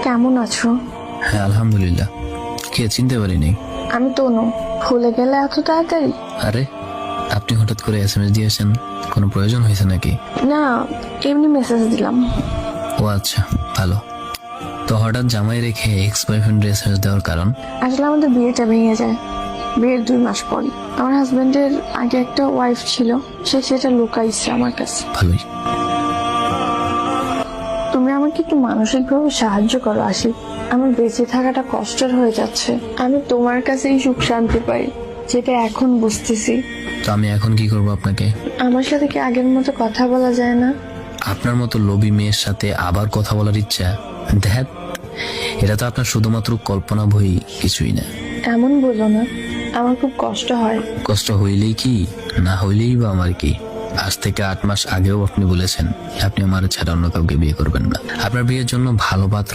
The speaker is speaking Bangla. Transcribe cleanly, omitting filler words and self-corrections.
কেমন আছো? হ্যাঁ আলহামদুলিল্লাহ। কে চিনতে পারিনি? আমি তনু। ভুলে গেলে এত তাড়াতাড়ি? আরে আপনি হঠাৎ করে SMS দিয়েছেন, কোনো প্রয়োজন হয়েছে নাকি? না, এমনি মেসেজ দিলাম। ও আচ্ছা, ভালো। তো হঠাৎ জামাই রেখে এক্স বয়ফ্রেন্ডের SMS দেওয়ার কারণ? আসলে আমাদের বিয়েটা ভেঙে যায় বিয়ের 2 মাস পর। আমার হাজবেন্ডের আগে একটা ওয়াইফ ছিল, সে সেটা লুকাইছে আমার কাছে। ভালোই। তুমি আমাকে একটু মানসিকভাবে সাহায্য করো আশিক। আমার বেঁচে থাকাটা কষ্টের হয়ে যাচ্ছে। আমি তোমার কাছেই সুখ শান্তি পাই, যেটা এখন বুঝতেছি। তো আমি এখন কি করব আপনাকে? আমার সাথে কি আগের মতো কথা বলা যায় না? আপনার মতো লোভী মেয়ের সাথে আবার কথা বলার ইচ্ছা? ধ্যাত, এটা তো আপনার শুধুমাত্র কল্পনা বই, কিছুই না। এমন বলো না, আমার খুব কষ্ট হয়। কষ্ট হইলেই কি, না হইলেই বা আমার কি? আজ থেকে 8 মাস আগেও আপনি বলেছেন আপনি আমার ছাড়া অন্য কাউকে বিয়ে করবেন না। আপনার বিয়ের জন্য ভালো পাত্র